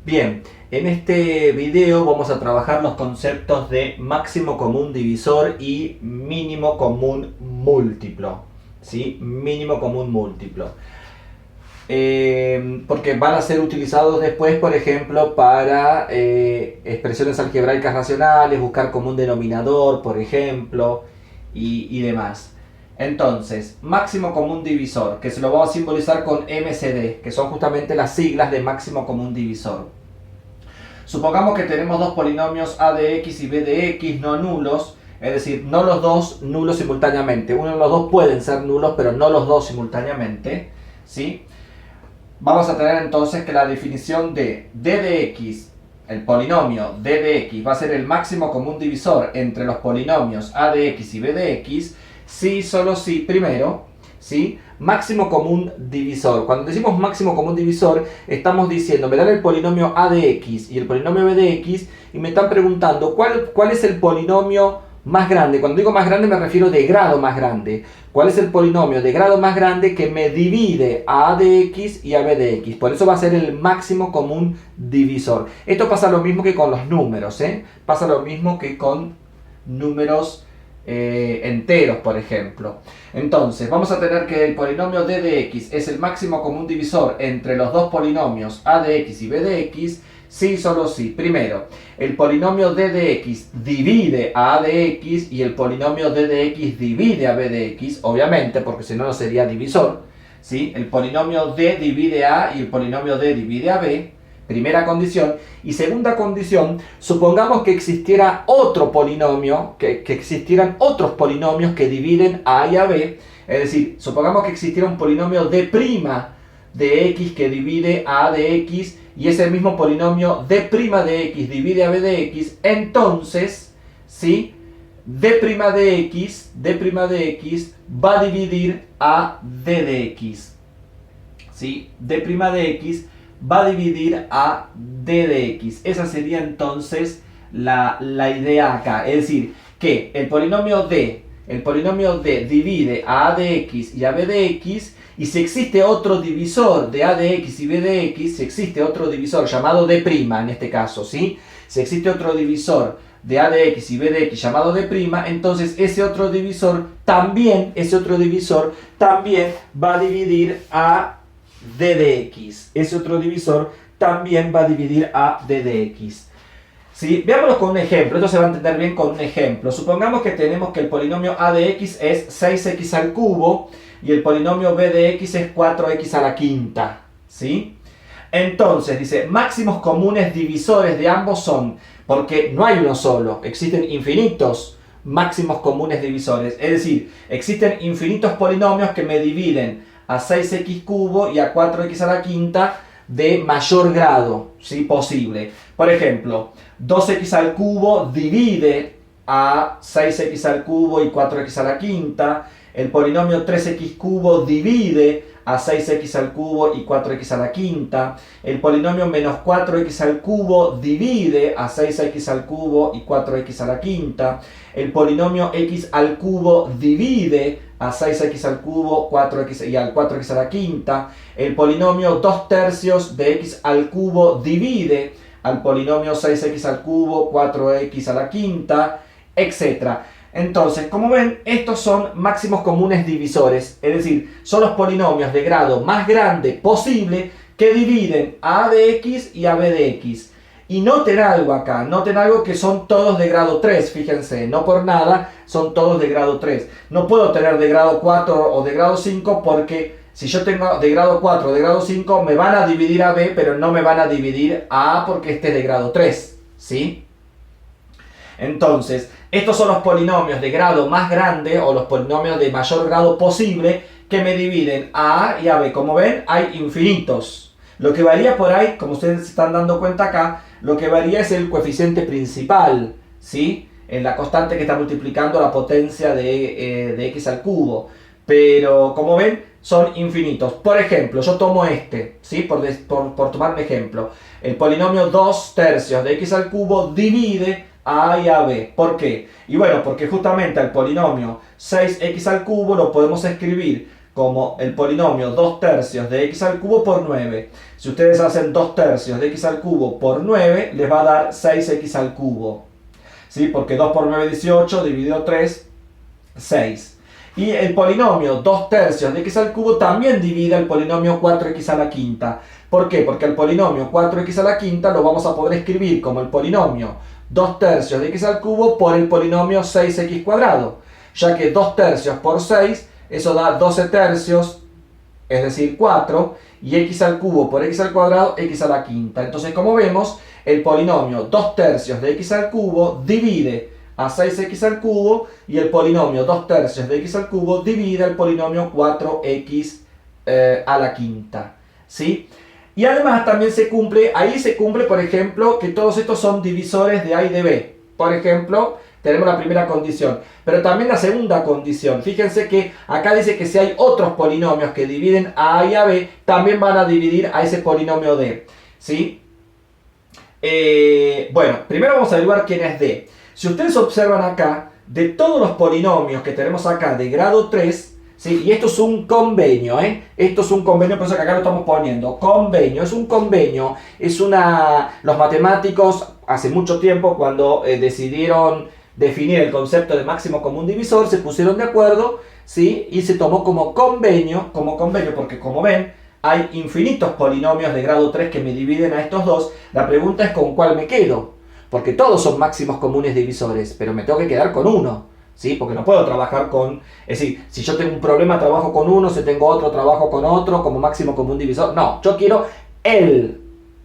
Bien, en este video vamos a trabajar los conceptos de máximo común divisor y mínimo común múltiplo. ¿Sí? Mínimo común múltiplo. Porque van a ser utilizados después, por ejemplo, para expresiones algebraicas racionales, buscar común denominador, por ejemplo, y demás. Entonces, máximo común divisor, que se lo vamos a simbolizar con MCD, que son justamente las siglas de máximo común divisor. Supongamos que tenemos dos polinomios a de x y b de x no nulos, es decir, no los dos nulos simultáneamente. Uno de los dos pueden ser nulos, pero no los dos simultáneamente, ¿sí? Vamos a tener entonces que la definición de d de x, el polinomio d de x, va a ser el máximo común divisor entre los polinomios a de x y b de x, si, solo si, primero, ¿sí? Máximo común divisor. Cuando decimos máximo común divisor, estamos diciendo, me dan el polinomio a de x y el polinomio b de x, y me están preguntando cuál es el polinomio más grande. Cuando digo más grande me refiero de grado más grande. ¿Cuál es el polinomio de grado más grande que me divide a de x y a b de x? Por eso va a ser el máximo común divisor. Esto pasa lo mismo que con los números, ¿eh? Pasa lo mismo que con números enteros, por ejemplo. Entonces, vamos a tener que el polinomio d de x es el máximo común divisor entre los dos polinomios a de x y b de x, si, solo si, primero, el polinomio d de x divide a de x y el polinomio d de x divide a b de x, obviamente, porque si no, no sería divisor, ¿sí? El polinomio d divide a y el polinomio d divide a b, primera condición. Y segunda condición, supongamos que existiera otro polinomio, que existieran otros polinomios que dividen a y a b, es decir, supongamos que existiera un polinomio d' de x que divide a de x y ese mismo polinomio d' de x divide a b de x, entonces, ¿sí? d' de x va a dividir a d de x, ¿sí? d' de x va a dividir a d de x. Esa sería entonces la idea acá, es decir, que el polinomio d divide a de x y a b de x, y si existe otro divisor de a de x y b de x, si existe otro divisor llamado d' en este caso, ¿sí? Si existe otro divisor de a de x y b de x llamado d', entonces ese otro divisor también va a dividir a d de x. Ese otro divisor también va a dividir a d de x. ¿Sí? Veámoslo con un ejemplo, esto se va a entender bien con un ejemplo. Supongamos que tenemos que el polinomio a de x es 6x al cubo y el polinomio b de x es 4x a la quinta, ¿sí? Entonces, dice, máximos comunes divisores de ambos son, porque no hay uno solo, existen infinitos máximos comunes divisores, es decir, existen infinitos polinomios que me dividen a 6x cubo y a 4x a la quinta de mayor grado, ¿sí? Posible. Por ejemplo, 2x al cubo divide a 6x al cubo y 4x a la quinta. El polinomio 3x cubo divide a 6x al cubo y 4x a la quinta. El polinomio menos 4x al cubo divide a 6x al cubo y 4x a la quinta. El polinomio x al cubo divide a 6x al cubo 4x y al 4x a la quinta. El polinomio 2/3 de x al cubo divide al polinomio 6x al cubo 4x a la quinta, etc. Entonces, como ven, estos son máximos comunes divisores, es decir, son los polinomios de grado más grande posible que dividen a de x y a b de x. Y noten algo acá, noten algo que son todos de grado 3, fíjense, no por nada son todos de grado 3. No puedo tener de grado 4 o de grado 5 porque si yo tengo de grado 4 o de grado 5 me van a dividir a b, pero no me van a dividir a a porque este es de grado 3, ¿sí? Entonces, estos son los polinomios de grado más grande o los polinomios de mayor grado posible que me dividen a a y a b. Como ven, hay infinitos. Lo que varía por ahí, como ustedes se están dando cuenta acá, lo que varía es el coeficiente principal, ¿sí? En la constante que está multiplicando la potencia de x al cubo. Pero, como ven, son infinitos. Por ejemplo, yo tomo este, ¿sí? Por tomar un ejemplo. El polinomio 2/3 de x al cubo divide a y a b. ¿Por qué? Y bueno, porque justamente el polinomio 6x al cubo lo podemos escribir como el polinomio 2 tercios de x al cubo por 9. Si ustedes hacen 2 tercios de x al cubo por 9, les va a dar 6x al cubo. ¿Sí? Porque 2 por 9 es 18, dividido 3, 6. Y el polinomio 2 tercios de x al cubo también divide el polinomio 4x a la quinta. ¿Por qué? Porque el polinomio 4x a la quinta lo vamos a poder escribir como el polinomio 2 tercios de x al cubo por el polinomio 6x cuadrado. Ya que 2 tercios por 6, eso da 12 tercios, es decir 4, y x al cubo por x al cuadrado, x a la quinta. Entonces, como vemos, el polinomio 2 tercios de x al cubo divide a 6x al cubo, y el polinomio 2 tercios de x al cubo divide el polinomio 4x a la quinta. ¿Sí? Y además también ahí se cumple, por ejemplo, que todos estos son divisores de A y de B. Por ejemplo, tenemos la primera condición, pero también la segunda condición. Fíjense que acá dice que si hay otros polinomios que dividen a A y a B, también van a dividir a ese polinomio D. ¿Sí? Bueno, primero vamos a averiguar quién es D. Si ustedes observan acá, de todos los polinomios que tenemos acá de grado 3, ¿sí? Y esto es un convenio, esto es un convenio, por eso que acá lo estamos poniendo, convenio, es un convenio, los matemáticos hace mucho tiempo cuando decidieron definir el concepto de máximo común divisor, se pusieron de acuerdo, ¿sí? Y se tomó como convenio, porque como ven, hay infinitos polinomios de grado 3 que me dividen a estos dos. La pregunta es con cuál me quedo, porque todos son máximos comunes divisores, pero me tengo que quedar con uno, ¿sí? Porque no puedo trabajar con... Es decir, si yo tengo un problema trabajo con uno, si tengo otro trabajo con otro como máximo común divisor. No, yo quiero el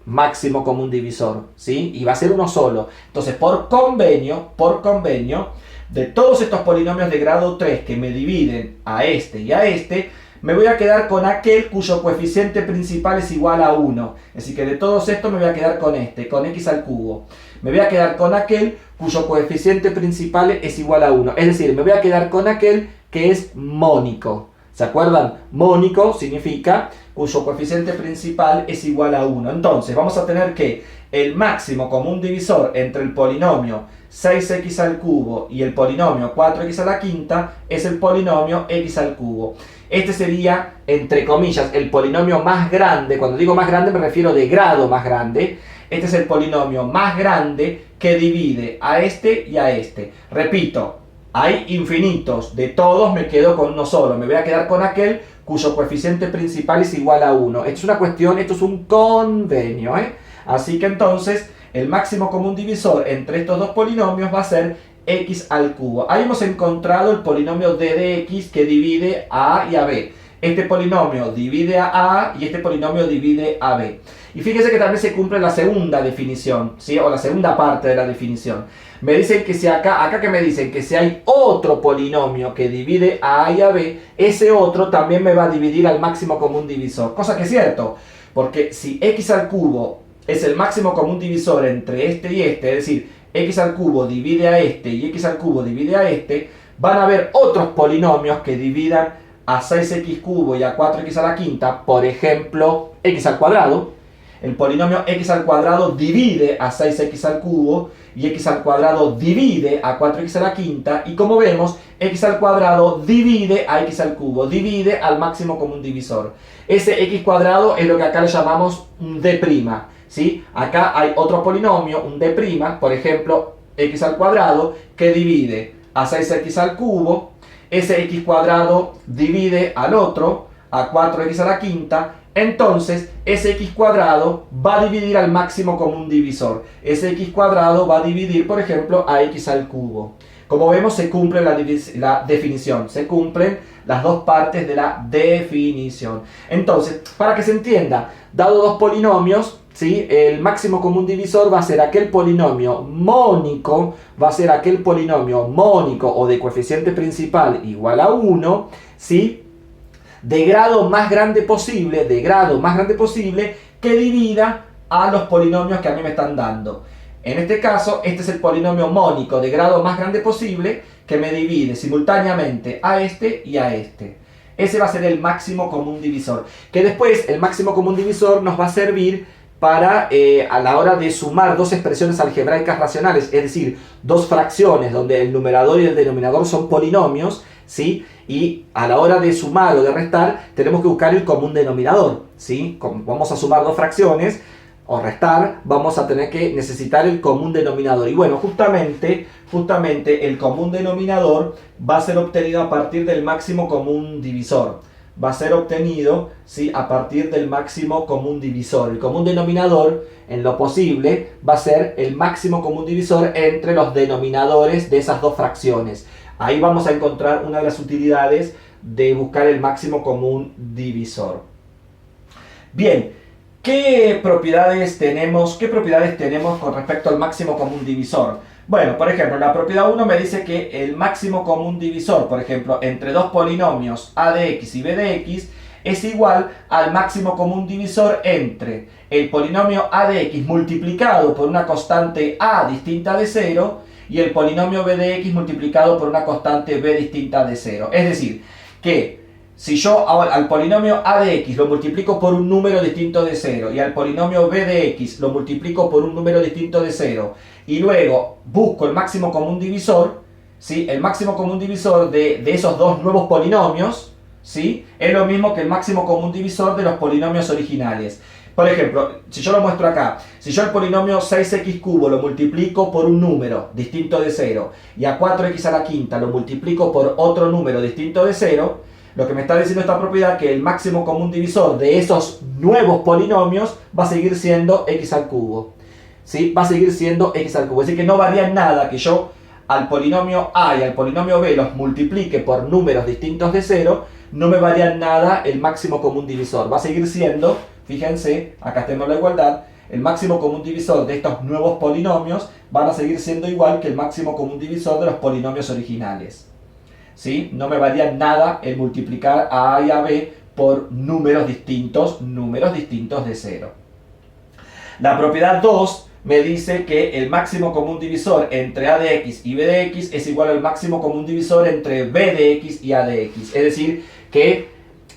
máximo común divisor, ¿sí? Y va a ser uno solo. Entonces, por convenio, de todos estos polinomios de grado 3 que me dividen a este y a este, me voy a quedar con aquel cuyo coeficiente principal es igual a 1. Es decir, que de todos estos me voy a quedar con este, con x al cubo. Me voy a quedar con aquel cuyo coeficiente principal es igual a 1. Es decir, me voy a quedar con aquel que es mónico. ¿Se acuerdan? Mónico significa cuyo coeficiente principal es igual a 1. Entonces, vamos a tener que el máximo común divisor entre el polinomio 6x al cubo y el polinomio 4x a la quinta es el polinomio x al cubo. Este sería, entre comillas, el polinomio más grande. Cuando digo más grande me refiero de grado más grande. Este es el polinomio más grande que divide a este y a este. Repito, hay infinitos. De todos me quedo con uno solo. Me voy a quedar con aquel cuyo coeficiente principal es igual a 1. Esto es una cuestión, esto es un convenio, Así que entonces, el máximo común divisor entre estos dos polinomios va a ser x al cubo. Ahí hemos encontrado el polinomio d de x que divide a A y a B. Este polinomio divide a A y este polinomio divide a B. Y fíjense que también se cumple la segunda definición, ¿sí? O la segunda parte de la definición. Me dicen que si acá que me dicen que si hay otro polinomio que divide a A y a B, ese otro también me va a dividir al máximo común divisor. Cosa que es cierto, porque si x al cubo es el máximo común divisor entre este y este, es decir, x al cubo divide a este y x al cubo divide a este, van a haber otros polinomios que dividan a 6x cubo y a 4x a la quinta, por ejemplo, x al cuadrado. El polinomio x al cuadrado divide a 6x al cubo y x al cuadrado divide a 4x a la quinta, y como vemos, x al cuadrado divide a x al cubo, divide al máximo común divisor. Ese x cuadrado es lo que acá le llamamos un d', ¿sí? Acá hay otro polinomio, un d', por ejemplo, x al cuadrado, que divide a 6x al cubo, ese x cuadrado divide al otro, a 4x a la quinta. Entonces, ese x cuadrado va a dividir al máximo común divisor. Ese x cuadrado va a dividir, por ejemplo, a x al cubo. Como vemos, se cumple la definición. Se cumplen las dos partes de la definición. Entonces, para que se entienda, dado dos polinomios, ¿sí? El máximo común divisor va a ser aquel polinomio mónico, o de coeficiente principal igual a 1, ¿sí? De grado más grande posible, que divida a los polinomios que a mí me están dando. En este caso, este es el polinomio mónico de grado más grande posible que me divide simultáneamente a este y a este. Ese va a ser el máximo común divisor. Que después el máximo común divisor nos va a servir para a la hora de sumar dos expresiones algebraicas racionales, es decir, dos fracciones donde el numerador y el denominador son polinomios, ¿sí? Y a la hora de sumar o de restar tenemos que buscar el común denominador, ¿sí? Como vamos a sumar dos fracciones o restar, vamos a tener que necesitar el común denominador. Y bueno, justamente el común denominador va a ser obtenido a partir del máximo común divisor. Va a ser obtenido, ¿sí?, a partir del máximo común divisor. El común denominador, en lo posible, va a ser el máximo común divisor entre los denominadores de esas dos fracciones. Ahí vamos a encontrar una de las utilidades de buscar el máximo común divisor. Bien, ¿qué propiedades tenemos con respecto al máximo común divisor? Bueno, por ejemplo, la propiedad 1 me dice que el máximo común divisor, por ejemplo, entre dos polinomios a de x y b de x, es igual al máximo común divisor entre el polinomio a de x multiplicado por una constante a distinta de 0 y el polinomio b de x multiplicado por una constante b distinta de 0. Es decir, que si yo al polinomio a de x lo multiplico por un número distinto de 0 y al polinomio b de x lo multiplico por un número distinto de 0 y luego busco el máximo común divisor, ¿sí?, el máximo común divisor de esos dos nuevos polinomios, ¿sí?, es lo mismo que el máximo común divisor de los polinomios originales. Por ejemplo, si yo lo muestro acá, si yo el polinomio 6x cubo lo multiplico por un número distinto de 0 y a 4x a la quinta lo multiplico por otro número distinto de 0, lo que me está diciendo esta propiedad es que el máximo común divisor de esos nuevos polinomios va a seguir siendo x al cubo. ¿Sí? Va a seguir siendo x al cubo. Es decir, que no varía en nada que yo al polinomio a y al polinomio b los multiplique por números distintos de 0, no me varía en nada el máximo común divisor. Va a seguir siendo, fíjense, acá tenemos la igualdad, el máximo común divisor de estos nuevos polinomios van a seguir siendo igual que el máximo común divisor de los polinomios originales. ¿Sí? No me varía nada el multiplicar a A y a B por números distintos de 0. La propiedad 2 me dice que el máximo común divisor entre A de x y B de x es igual al máximo común divisor entre B de x y A de x. Es decir, que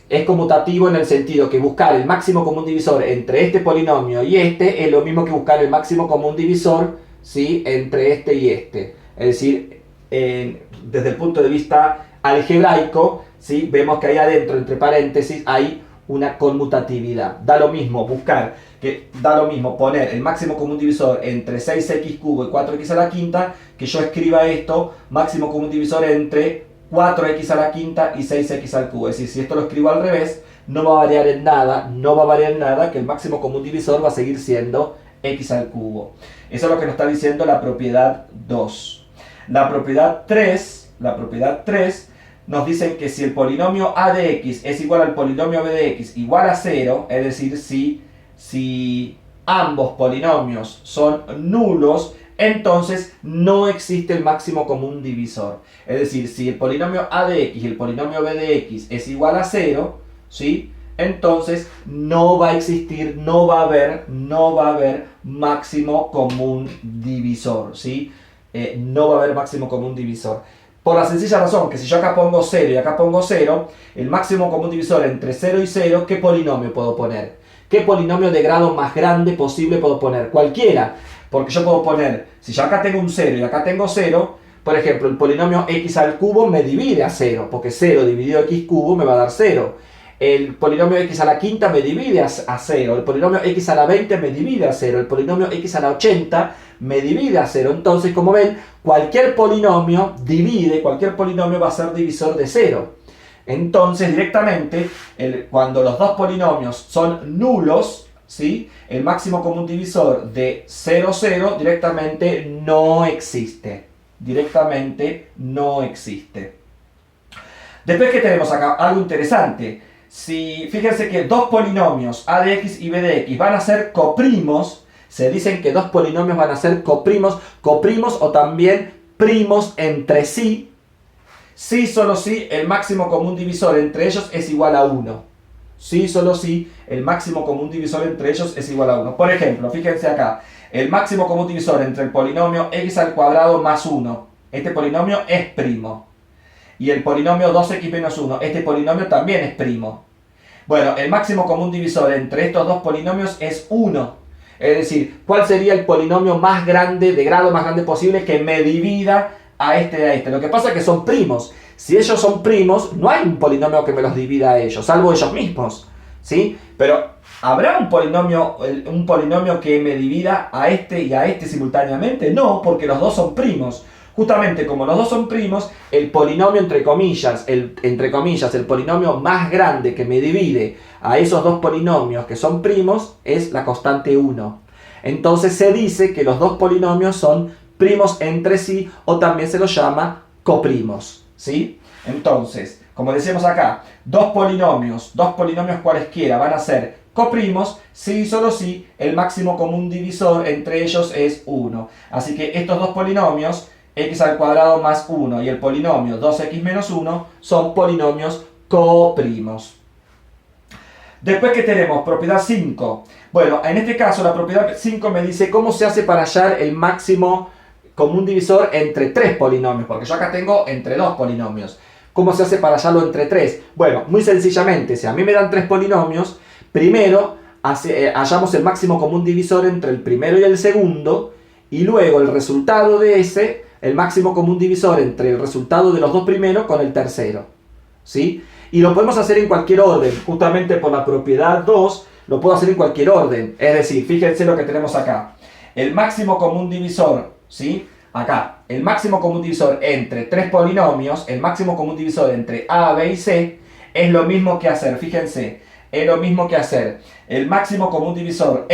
es conmutativo en el sentido que buscar el máximo común divisor entre este polinomio y este es lo mismo que buscar el máximo común divisor, ¿sí?, entre este y este. Es decir, desde el punto de vista algebraico, ¿sí?, vemos que ahí adentro, entre paréntesis, hay una conmutatividad. Da lo mismo poner el máximo común divisor entre 6x cubo y 4x a la quinta, que yo escriba esto, máximo común divisor entre 4x a la quinta y 6x al cubo. Es decir, si esto lo escribo al revés, no va a variar en nada, que el máximo común divisor va a seguir siendo x al cubo. Eso es lo que nos está diciendo la propiedad 2. La propiedad 3 nos dice que si el polinomio a de x es igual al polinomio b de x igual a 0, es decir, si ambos polinomios son nulos, entonces no existe el máximo común divisor. Es decir, si el polinomio a de x y el polinomio b de x es igual a 0, ¿sí?, entonces no va a existir, no va a haber máximo común divisor, ¿sí? No va a haber máximo común divisor. Por la sencilla razón que si yo acá pongo 0 y acá pongo 0, el máximo común divisor entre 0 y 0, ¿qué polinomio puedo poner? ¿Qué polinomio de grado más grande posible puedo poner? Cualquiera. Porque yo puedo poner, si yo acá tengo un 0 y acá tengo 0, por ejemplo, el polinomio x al cubo me divide a 0, porque 0 dividido a x cubo me va a dar 0. El polinomio x a la quinta me divide a 0, el polinomio x a la 20 me divide a 0, el polinomio x a la 80 me divide a 0. Entonces, como ven, cualquier polinomio va a ser divisor de 0. Entonces, directamente, cuando los dos polinomios son nulos, ¿sí?, el máximo común divisor de 0, 0 directamente no existe. Después, ¿qué tenemos acá? Algo interesante. Fíjense que dos polinomios a de x y b de x van a ser coprimos. Se dicen que dos polinomios van a ser coprimos o también primos entre sí, si solo si el máximo común divisor entre ellos es igual a 1. Si solo si el máximo común divisor entre ellos es igual a 1. Por ejemplo, fíjense acá, el máximo común divisor entre el polinomio x al cuadrado más 1, este polinomio es primo. Y el polinomio 2x menos 1, este polinomio también es primo. Bueno, el máximo común divisor entre estos dos polinomios es 1. Es decir, ¿cuál sería el polinomio más grande, de grado más grande posible, que me divida a este y a este? Lo que pasa es que son primos. Si ellos son primos, no hay un polinomio que me los divida a ellos, salvo ellos mismos, ¿sí? Pero ¿habrá un polinomio que me divida a este y a este simultáneamente? No, porque los dos son primos. Justamente como los dos son primos, el polinomio entre comillas, el polinomio más grande que me divide a esos dos polinomios que son primos es la constante 1. Entonces se dice que los dos polinomios son primos entre sí, o también se los llama coprimos, ¿sí? Entonces, como decimos acá, dos polinomios cualesquiera van a ser coprimos si y solo si el máximo común divisor entre ellos es 1. Así que estos dos polinomios, x al cuadrado más 1 y el polinomio 2x menos 1, son polinomios coprimos. Después, ¿qué tenemos? Propiedad 5. Bueno, en este caso la propiedad 5 me dice cómo se hace para hallar el máximo común divisor entre tres polinomios, porque yo acá tengo entre dos polinomios. ¿Cómo se hace para hallarlo entre tres? Bueno, muy sencillamente, si a mí me dan tres polinomios, primero hallamos el máximo común divisor entre el primero y el segundo, y luego el resultado de ese, el máximo común divisor entre el resultado de los dos primeros con el tercero, ¿sí? Y lo podemos hacer en cualquier orden, justamente por la propiedad 2, lo puedo hacer en cualquier orden. Es decir, fíjense lo que tenemos acá. El máximo común divisor, ¿sí? Acá, el máximo común divisor entre tres polinomios, el máximo común divisor entre A, B y C, es lo mismo que hacer, fíjense, es lo mismo que hacer el máximo común divisor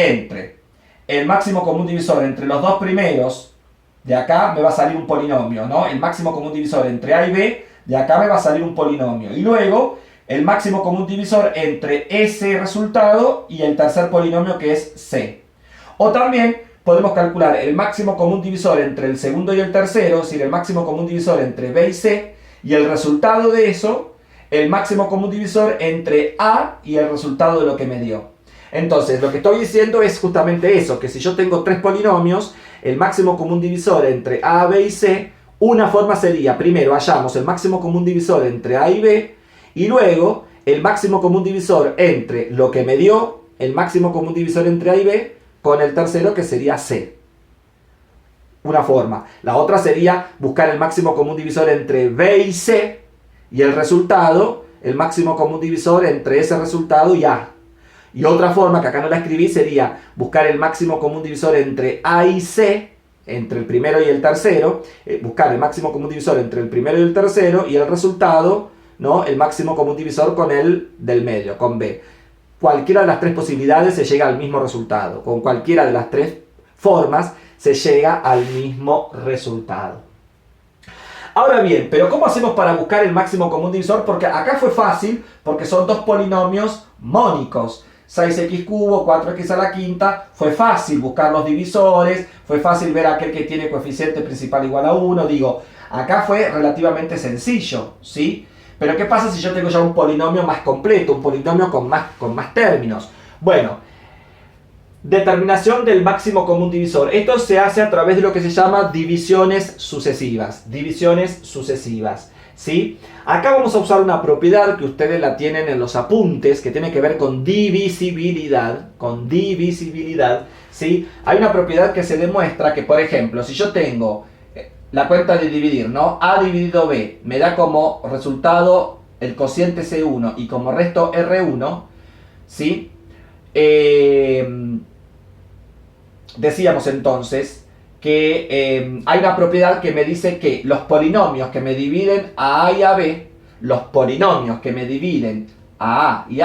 entre los dos primeros, de acá me va a salir un polinomio, ¿no? El máximo común divisor entre A y B, de acá me va a salir un polinomio. Y luego, el máximo común divisor entre ese resultado y el tercer polinomio, que es C. O también podemos calcular el máximo común divisor entre el segundo y el tercero, es decir, el máximo común divisor entre B y C, y el resultado de eso, el máximo común divisor entre A y el resultado de lo que me dio. Entonces, lo que estoy diciendo es justamente eso, que si yo tengo tres polinomios, el máximo común divisor entre A, B y C, una forma sería, primero hallamos el máximo común divisor entre A y B, y luego el máximo común divisor entre lo que me dio, el máximo común divisor entre A y B, con el tercero, que sería C. Una forma. La otra sería buscar el máximo común divisor entre B y C, y el resultado, el máximo común divisor entre ese resultado y A. Y otra forma, que acá no la escribí, sería buscar el máximo común divisor entre A y C, entre el primero y el tercero, buscar el máximo común divisor entre el primero y el tercero, y el resultado, ¿no? El máximo común divisor con el del medio, con B. Cualquiera de las tres posibilidades se llega al mismo resultado. Con cualquiera de las tres formas se llega al mismo resultado. Ahora bien, ¿pero cómo hacemos para buscar el máximo común divisor? Porque acá fue fácil, porque son dos polinomios mónicos. 6x cubo, 4x a la quinta, fue fácil buscar los divisores, fue fácil ver aquel que tiene coeficiente principal igual a 1, digo, acá fue relativamente sencillo, ¿sí? Pero ¿qué pasa si yo tengo ya un polinomio más completo, un polinomio con más términos? Bueno, determinación del máximo común divisor. Esto se hace a través de lo que se llama divisiones sucesivas, ¿sí? Acá vamos a usar una propiedad que ustedes la tienen en los apuntes, que tiene que ver con divisibilidad, ¿sí? Hay una propiedad que se demuestra que, por ejemplo, si yo tengo la cuenta de dividir, ¿no? A dividido B me da como resultado el cociente C1 y como resto R1, ¿sí? Decíamos entonces que hay una propiedad que me dice que los polinomios que me dividen a A y a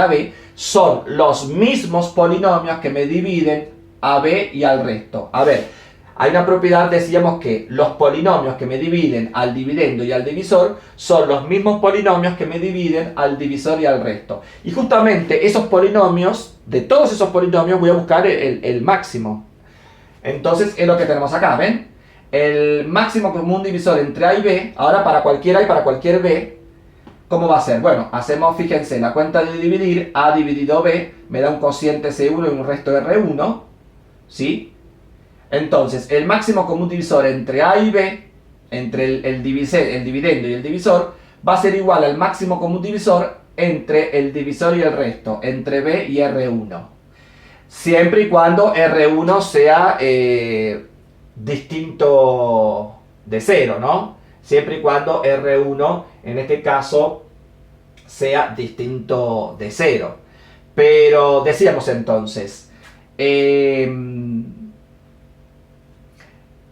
B, son los mismos polinomios que me dividen a B y al resto. A ver, hay una propiedad, decíamos que los polinomios que me dividen al dividendo y al divisor son los mismos polinomios que me dividen al divisor y al resto. Y justamente esos polinomios, de todos esos polinomios voy a buscar el máximo. Entonces es lo que tenemos acá, ¿ven? El máximo común divisor entre A y B, ahora para cualquier A y para cualquier B, ¿cómo va a ser? Bueno, hacemos, fíjense, la cuenta de dividir, A dividido B, me da un cociente C1 y un resto R1, ¿sí? Entonces, el máximo común divisor entre A y B, entre el dividendo y el divisor, va a ser igual al máximo común divisor entre el divisor y el resto, entre B y R1. Siempre y cuando R1 sea distinto de 0, ¿no? Siempre y cuando R1, en este caso, sea distinto de 0. Pero decíamos entonces,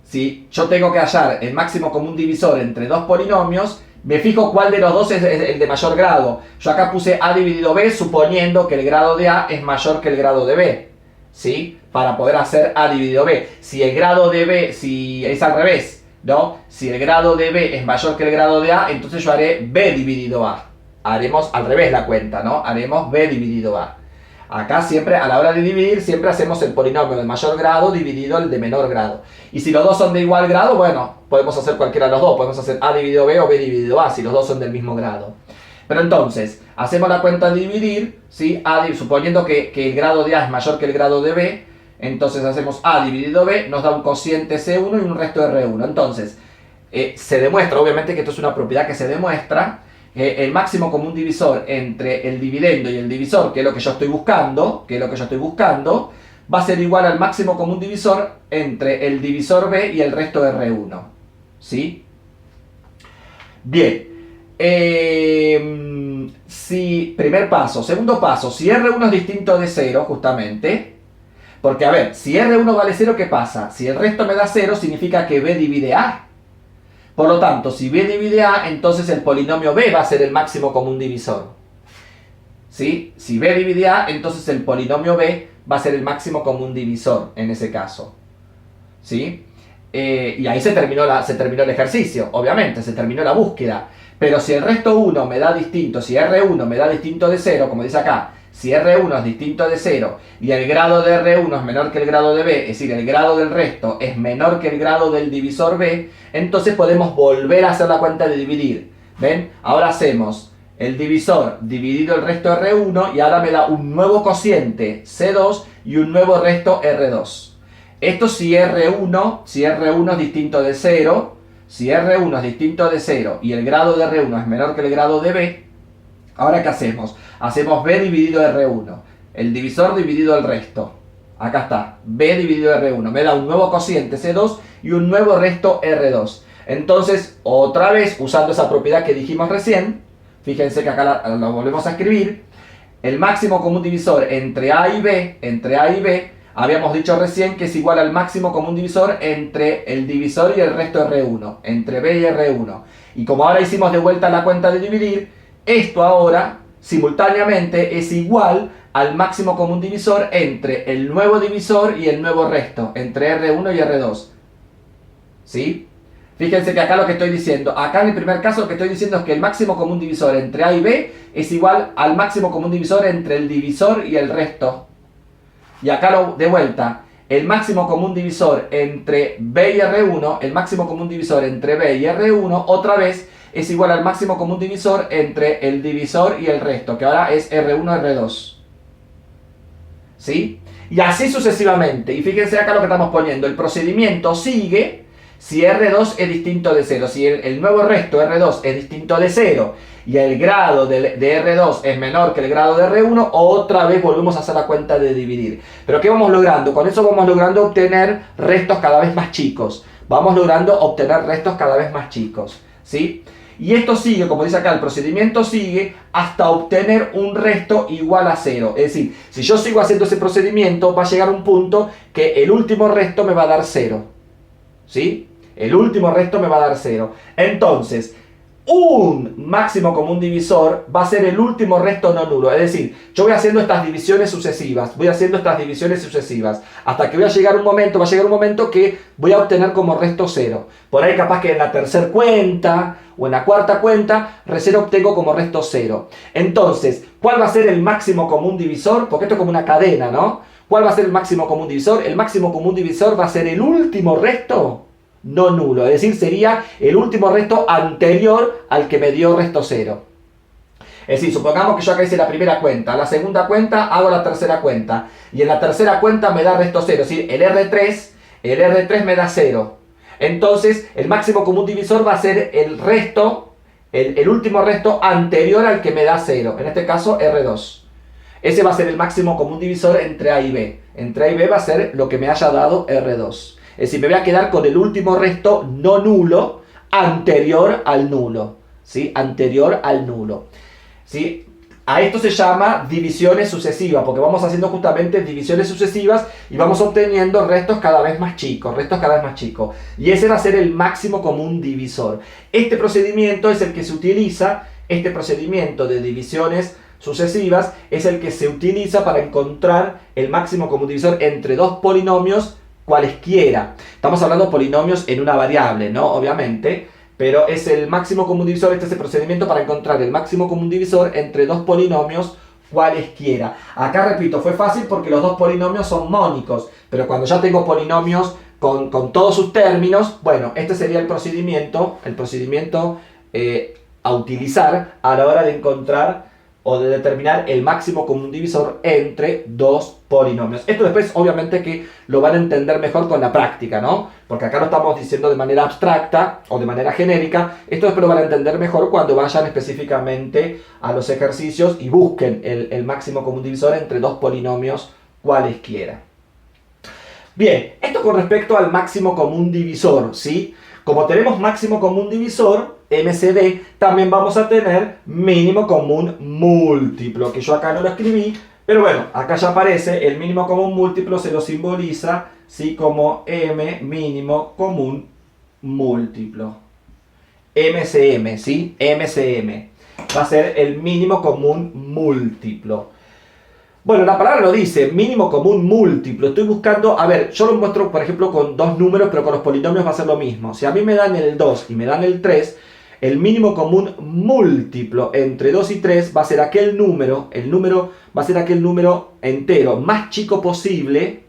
si yo tengo que hallar el máximo común divisor entre dos polinomios, me fijo cuál de los dos es el de mayor grado. Yo acá puse A dividido B suponiendo que el grado de A es mayor que el grado de B, ¿sí? Para poder hacer A dividido B. Si el grado de B, si es al revés, ¿no? Si el grado de B es mayor que el grado de A, entonces yo haré B dividido A. Haremos al revés la cuenta, ¿no? Haremos B dividido A. Acá siempre, a la hora de dividir, siempre hacemos el polinomio de mayor grado dividido el de menor grado. Y si los dos son de igual grado, bueno, podemos hacer cualquiera de los dos. Podemos hacer A dividido B o B dividido A, si los dos son del mismo grado. Pero entonces, hacemos la cuenta de dividir, ¿sí? Suponiendo que el grado de A es mayor que el grado de B, entonces hacemos A dividido B, nos da un cociente C1 y un resto R1. Entonces, se demuestra, obviamente que esto es una propiedad que se demuestra, el máximo común divisor entre el dividendo y el divisor, que es lo que yo estoy buscando, va a ser igual al máximo común divisor entre el divisor B y el resto de R1. ¿Sí? Bien. Primer paso. Segundo paso, si R1 es distinto de 0, justamente, porque a ver, si R1 vale 0, ¿qué pasa? Si el resto me da 0, significa que B divide A. Por lo tanto, si B divide A, entonces el polinomio B va a ser el máximo común divisor. ¿Sí? Si B divide A, entonces el polinomio B va a ser el máximo común divisor en ese caso. ¿Sí? Y ahí se terminó el ejercicio, obviamente, se terminó la búsqueda. Pero si el resto 1 me da distinto, si R1 me da distinto de 0, como dice acá, si R1 es distinto de 0 y el grado de R1 es menor que el grado de B, es decir, el grado del resto es menor que el grado del divisor B, entonces podemos volver a hacer la cuenta de dividir. ¿Ven? Ahora hacemos el divisor dividido el resto R1 y ahora me da un nuevo cociente C2 y un nuevo resto R2. Esto si R1 es distinto de 0, si R1 es distinto de 0 y el grado de R1 es menor que el grado de B, ¿ahora qué hacemos? Hacemos B dividido R1, el divisor dividido el resto. Acá está, B dividido R1, me da un nuevo cociente C2 y un nuevo resto R2. Entonces, otra vez, usando esa propiedad que dijimos recién, fíjense que acá la volvemos a escribir, el máximo común divisor entre A y B, habíamos dicho recién que es igual al máximo común divisor entre el divisor y el resto R1, entre B y R1. Y como ahora hicimos de vuelta la cuenta de dividir, esto ahora, simultáneamente, es igual al máximo común divisor entre el nuevo divisor y el nuevo resto, entre R1 y R2. ¿Sí? Fíjense que acá lo que estoy diciendo, acá en el primer caso lo que estoy diciendo es que el máximo común divisor entre A y B es igual al máximo común divisor entre el divisor y el resto. Y acá de vuelta, el máximo común divisor entre B y R1, el máximo común divisor entre B y R1, otra vez es igual al máximo común divisor entre el divisor y el resto, que ahora es R1, R2. ¿Sí? Y así sucesivamente. Y fíjense acá lo que estamos poniendo. El procedimiento sigue si R2 es distinto de 0. Si el nuevo resto R2 es distinto de 0 y el grado de R2 es menor que el grado de R1, otra vez volvemos a hacer la cuenta de dividir. Pero ¿qué vamos logrando? Con eso vamos logrando obtener restos cada vez más chicos. Vamos logrando obtener restos cada vez más chicos. ¿Sí? Y esto sigue, como dice acá, el procedimiento sigue hasta obtener un resto igual a 0. Es decir, si yo sigo haciendo ese procedimiento, va a llegar un punto que el último resto me va a dar 0. ¿Sí? El último resto me va a dar 0. Entonces, un máximo común divisor va a ser el último resto no nulo. Es decir, yo voy haciendo estas divisiones sucesivas, hasta que va a llegar un momento que voy a obtener como resto 0. Por ahí capaz que en la tercera cuenta o en la cuarta cuenta, recién obtengo como resto 0. Entonces, ¿cuál va a ser el máximo común divisor? Porque esto es como una cadena, ¿no? ¿Cuál va a ser el máximo común divisor? El máximo común divisor va a ser el último resto no nulo, es decir, sería el último resto anterior al que me dio resto 0. Es decir, supongamos que yo acá hice la primera cuenta, la segunda cuenta hago la tercera cuenta, y en la tercera cuenta me da resto 0, es decir, el R3 me da 0. Entonces, el máximo común divisor va a ser el resto, el último resto anterior al que me da 0, en este caso R2. Ese va a ser el máximo común divisor entre A y B. Entre A y B va a ser lo que me haya dado R2. Es decir, me voy a quedar con el último resto no nulo anterior al nulo. ¿Sí? Anterior al nulo. ¿Sí? A esto se llama divisiones sucesivas, porque vamos haciendo justamente divisiones sucesivas y vamos obteniendo restos cada vez más chicos, Y ese va a ser el máximo común divisor. Este procedimiento es el que se utiliza, este procedimiento de divisiones sucesivas es el que se utiliza para encontrar el máximo común divisor entre dos polinomios cualesquiera. Estamos hablando de polinomios en una variable, ¿no? Obviamente. Pero es el máximo común divisor, este es el procedimiento para encontrar el máximo común divisor entre dos polinomios cualesquiera. Acá repito, fue fácil porque los dos polinomios son mónicos, pero cuando ya tengo polinomios con todos sus términos, bueno, este sería el procedimiento a utilizar a la hora de encontrar o de determinar el máximo común divisor entre dos polinomios. Esto después obviamente que lo van a entender mejor con la práctica, ¿no? Porque acá lo estamos diciendo de manera abstracta o de manera genérica. Esto después lo van a entender mejor cuando vayan específicamente a los ejercicios y busquen el máximo común divisor entre dos polinomios cualesquiera. Bien, esto con respecto al máximo común divisor, ¿sí? Como tenemos máximo común divisor, MCD, también vamos a tener mínimo común múltiplo, que yo acá no lo escribí, pero bueno, acá ya aparece, el mínimo común múltiplo se lo simboliza, ¿sí? Como M mínimo común múltiplo. MCM, ¿sí? MCM. Va a ser el mínimo común múltiplo. Bueno, la palabra lo dice, mínimo común múltiplo. Estoy buscando, a ver, yo lo muestro, por ejemplo, con dos números, pero con los polinomios va a ser lo mismo. Si a mí me dan el 2 y me dan el 3, el mínimo común múltiplo entre 2 y 3 va a ser aquel número, va a ser aquel número entero más chico posible,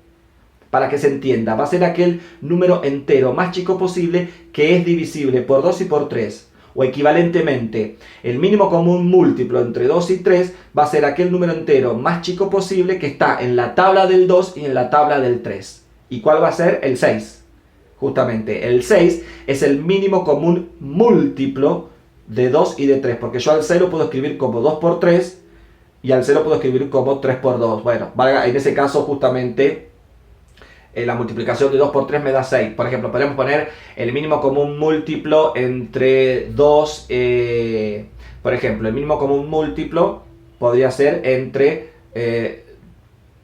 para que se entienda, va a ser aquel número entero más chico posible que es divisible por 2 y por 3. O equivalentemente, el mínimo común múltiplo entre 2 y 3 va a ser aquel número entero más chico posible que está en la tabla del 2 y en la tabla del 3. ¿Y cuál va a ser? El 6. Justamente, el 6 es el mínimo común múltiplo de 2 y de 3. Porque yo al 6 lo puedo escribir como 2 por 3 y al 0 lo puedo escribir como 3 por 2. Bueno, valga, en ese caso justamente la multiplicación de 2 por 3 me da 6. Por ejemplo, podemos poner el mínimo común múltiplo entre 2. Por ejemplo, el mínimo común múltiplo podría ser entre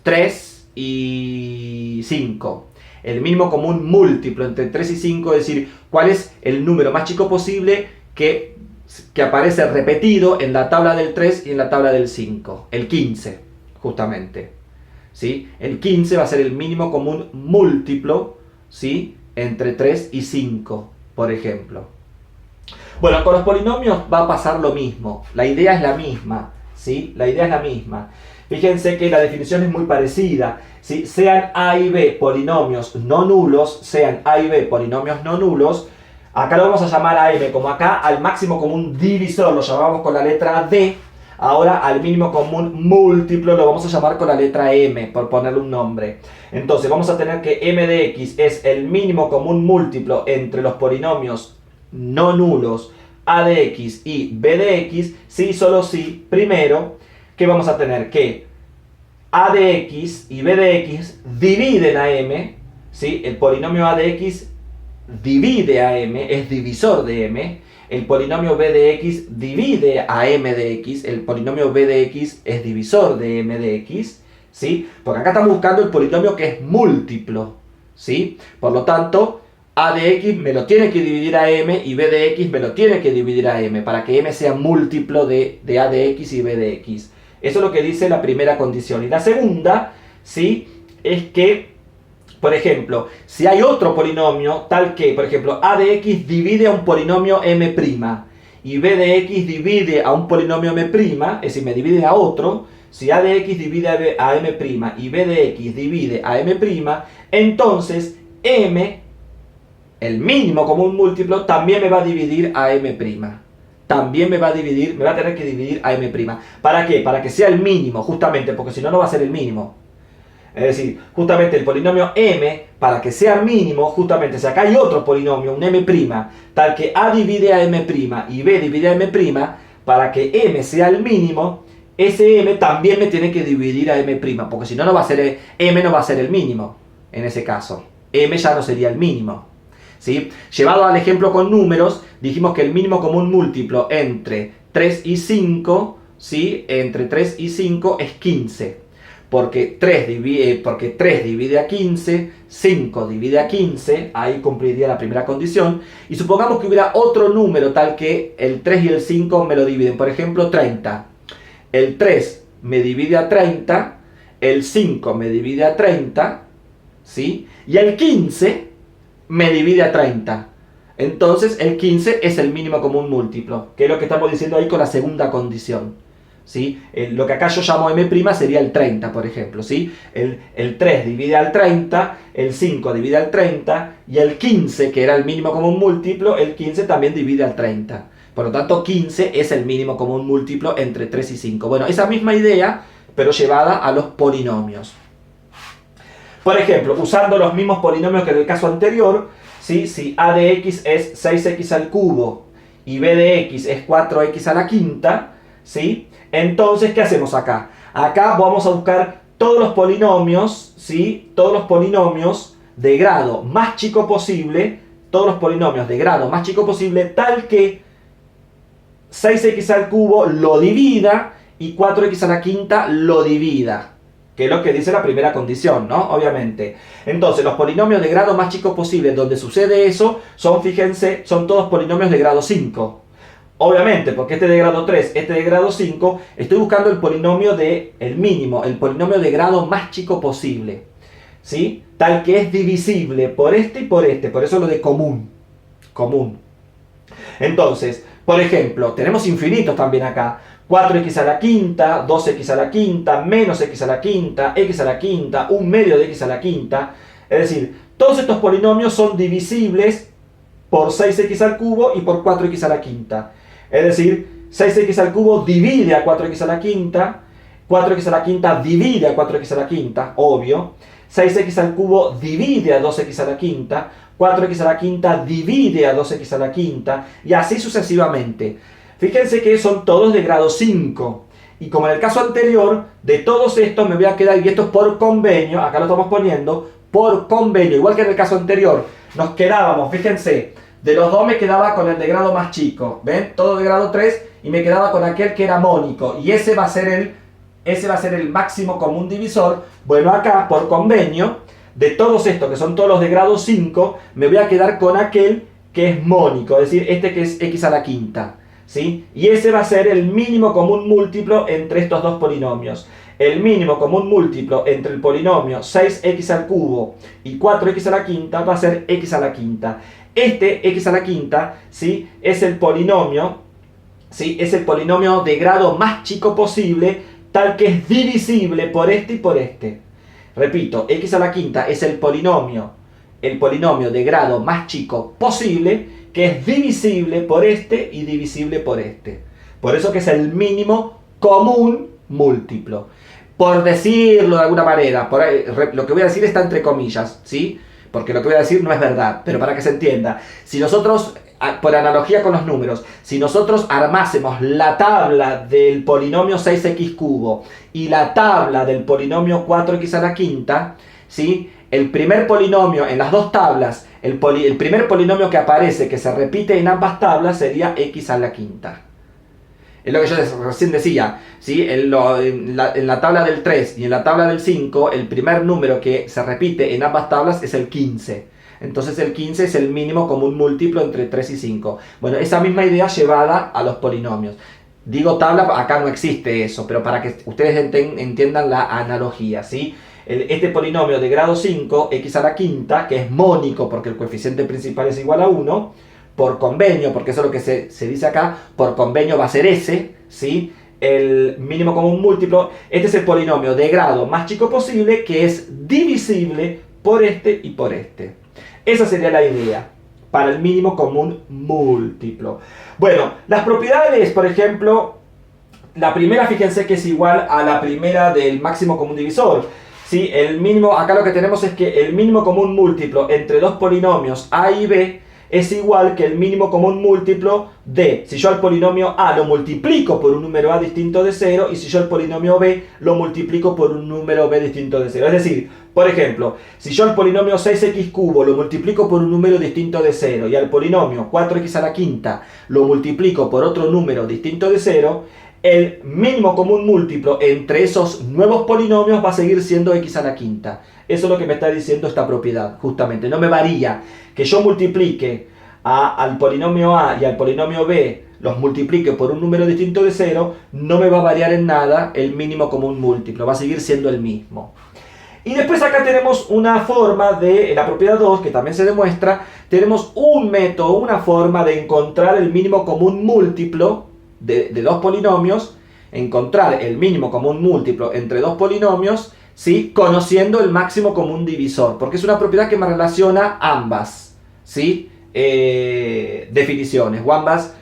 3 y 5. El mínimo común múltiplo entre 3 y 5, es decir, cuál es el número más chico posible que aparece repetido en la tabla del 3 y en la tabla del 5. El 15, justamente. ¿Sí? El 15 va a ser el mínimo común múltiplo, ¿sí? Entre 3 y 5, por ejemplo. Bueno, con los polinomios va a pasar lo mismo. La idea es la misma, ¿sí? La idea es la misma. Fíjense que la definición es muy parecida, ¿sí? Sean A y B polinomios no nulos, acá lo vamos a llamar a M, como acá al máximo común divisor lo llamamos con la letra D. Ahora al mínimo común múltiplo lo vamos a llamar con la letra M, por ponerle un nombre. Entonces vamos a tener que M de X es el mínimo común múltiplo entre los polinomios no nulos A de X y B de X, si y solo si, primero, que vamos a tener que A de X y B de X dividen a M, ¿sí? El polinomio A de X divide a M, es divisor de M. El polinomio b de x divide a m de x, el polinomio b de x es divisor de m de x, ¿sí? Porque acá estamos buscando el polinomio que es múltiplo, ¿sí? Por lo tanto, a de x me lo tiene que dividir a m y b de x me lo tiene que dividir a m, para que m sea múltiplo de a de x y b de x. Eso es lo que dice la primera condición. Y la segunda, ¿sí? Es que, por ejemplo, si hay otro polinomio tal que, por ejemplo, a de x divide a un polinomio m' y b de x divide a un polinomio m', es decir, me divide a otro, si a de x divide a m' y b de x divide a m', entonces m, el mínimo común múltiplo, también me va a dividir a m'. También me va a tener que dividir a m'. ¿Para qué? Para que sea el mínimo, justamente, porque si no, no va a ser el mínimo. Es decir, justamente el polinomio m, para que sea mínimo, justamente si acá hay otro polinomio, un m', tal que a divide a m' y b divide a m', para que m sea el mínimo, ese m también me tiene que dividir a m', porque si no, no va a ser, m no va a ser el mínimo, en ese caso. M ya no sería el mínimo. ¿Sí? Llevado al ejemplo con números, dijimos que el mínimo común múltiplo entre 3 y 5, ¿sí? Entre 3 y 5 es 15. Porque 3 divide a 15, 5 divide a 15, ahí cumpliría la primera condición. Y supongamos que hubiera otro número tal que el 3 y el 5 me lo dividen. Por ejemplo, 30. El 3 me divide a 30, el 5 me divide a 30, ¿sí? Y el 15 me divide a 30. Entonces el 15 es el mínimo común múltiplo, que es lo que estamos diciendo ahí con la segunda condición, ¿sí? Lo que acá yo llamo m' sería el 30, por ejemplo, ¿sí? El 3 divide al 30, el 5 divide al 30, y el 15, que era el mínimo común múltiplo, el 15 también divide al 30. Por lo tanto, 15 es el mínimo común múltiplo entre 3 y 5. Bueno, esa misma idea, pero llevada a los polinomios. Por ejemplo, usando los mismos polinomios que en el caso anterior, ¿sí? Si a de x es 6x al cubo y b de x es 4x a la quinta, ¿sí? Entonces, ¿qué hacemos acá? Acá vamos a buscar todos los polinomios, ¿sí? Todos los polinomios de grado más chico posible, todos los polinomios de grado más chico posible, tal que 6x al cubo lo divida y 4x a la quinta lo divida, que es lo que dice la primera condición, ¿no? Obviamente. Entonces, los polinomios de grado más chico posible donde sucede eso son, fíjense, son todos polinomios de grado 5. Obviamente, porque este de grado 3, este de grado 5, estoy buscando el polinomio de el mínimo, el polinomio de grado más chico posible, ¿sí? Tal que es divisible por este y por este, por eso lo de común. Común. Entonces, por ejemplo, tenemos infinitos también acá. 4x a la quinta, 2x a la quinta, menos x a la quinta, x a la quinta, un medio de x a la quinta. Es decir, todos estos polinomios son divisibles por 6x al cubo y por 4x a la quinta. Es decir, 6x al cubo divide a 4x a la quinta, 4x a la quinta divide a 4x a la quinta, obvio. 6x al cubo divide a 2x a la quinta, 4x a la quinta divide a 2x a la quinta, y así sucesivamente. Fíjense que son todos de grado 5. Y como en el caso anterior, de todos estos me voy a quedar, y esto es por convenio, acá lo estamos poniendo, por convenio, igual que en el caso anterior, nos quedábamos, fíjense, de los dos me quedaba con el de grado más chico, ¿ven? Todo de grado 3, y me quedaba con aquel que era mónico, y ese va a ser el máximo común divisor. Bueno, acá, por convenio, de todos estos, que son todos los de grado 5, me voy a quedar con aquel que es mónico, es decir, este que es x a la quinta, ¿sí? Y ese va a ser el mínimo común múltiplo entre estos dos polinomios. El mínimo común múltiplo entre el polinomio 6x al cubo y 4x a la quinta va a ser x a la quinta. Este x a la quinta, ¿sí? Es el polinomio, ¿sí? Es el polinomio de grado más chico posible, tal que es divisible por este y por este. Repito, x a la quinta es el polinomio de grado más chico posible, que es divisible por este y divisible por este. Por eso que es el mínimo común múltiplo. Por decirlo de alguna manera, por ahí, lo que voy a decir está entre comillas, ¿sí? Porque lo que voy a decir no es verdad, pero para que se entienda. Si nosotros, por analogía con los números, si nosotros armásemos la tabla del polinomio 6x cubo y la tabla del polinomio 4x a la quinta, ¿sí? El primer polinomio en las dos tablas, el primer polinomio que aparece, que se repite en ambas tablas, sería x a la quinta. Es lo que yo recién decía, ¿sí? En la tabla del 3 y en la tabla del 5, el primer número que se repite en ambas tablas es el 15. Entonces el 15 es el mínimo común múltiplo entre 3 y 5. Bueno, esa misma idea llevada a los polinomios. Digo tabla, acá no existe eso, pero para que ustedes entiendan la analogía, ¿sí? Este polinomio de grado 5, x a la quinta, que es mónico porque el coeficiente principal es igual a 1, por convenio, porque eso es lo que se dice acá, por convenio va a ser ese, ¿sí? El mínimo común múltiplo. Este es el polinomio de grado más chico posible, que es divisible por este y por este. Esa sería la idea para el mínimo común múltiplo. Bueno, las propiedades, por ejemplo, la primera, fíjense que es igual a la primera del máximo común divisor. ¿Sí? El mínimo, acá lo que tenemos es que el mínimo común múltiplo entre dos polinomios a y b es igual que el mínimo común múltiplo de, si yo al polinomio A lo multiplico por un número A distinto de 0, y si yo al polinomio B lo multiplico por un número B distinto de 0. Es decir, por ejemplo, si yo al polinomio 6x cubo lo multiplico por un número distinto de 0, y al polinomio 4x a la quinta lo multiplico por otro número distinto de 0, el mínimo común múltiplo entre esos nuevos polinomios va a seguir siendo x a la quinta. Eso es lo que me está diciendo esta propiedad, justamente. No me varía que yo multiplique al polinomio A y al polinomio B, los multiplique por un número distinto de 0, no me va a variar en nada el mínimo común múltiplo, va a seguir siendo el mismo. Y después acá tenemos una forma de, en la propiedad 2, que también se demuestra, tenemos un método, una forma de encontrar el mínimo común múltiplo de dos polinomios, encontrar el mínimo común múltiplo entre dos polinomios, ¿sí? Conociendo el máximo común divisor, porque es una propiedad que me relaciona ambas, ¿sí? Definiciones o ambas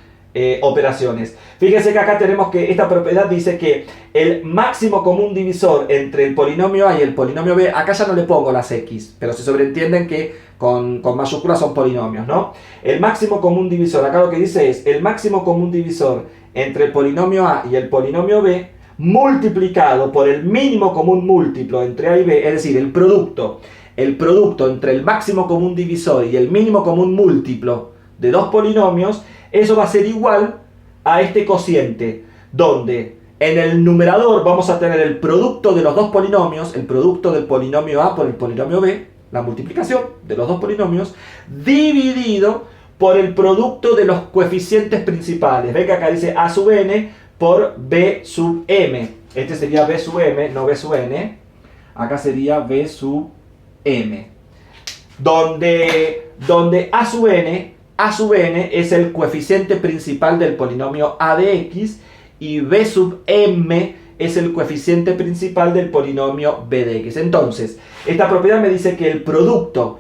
operaciones. Fíjense que acá tenemos que esta propiedad dice que el máximo común divisor entre el polinomio A y el polinomio B, acá ya no le pongo las X, pero se sobreentienden que con mayúsculas son polinomios, ¿no? El máximo común divisor, acá lo que dice es el máximo común divisor entre el polinomio A y el polinomio B multiplicado por el mínimo común múltiplo entre A y B, es decir, el producto entre el máximo común divisor y el mínimo común múltiplo de dos polinomios, eso va a ser igual a este cociente, donde en el numerador vamos a tener el producto de los dos polinomios, el producto del polinomio A por el polinomio B, la multiplicación de los dos polinomios, dividido por el producto de los coeficientes principales. Ven que acá dice A sub n por B sub m. Este sería B sub m, no B sub n. Acá sería B sub m. Donde A sub n es el coeficiente principal del polinomio A de x, y B sub m es el coeficiente principal del polinomio B de x. Entonces, esta propiedad me dice que el producto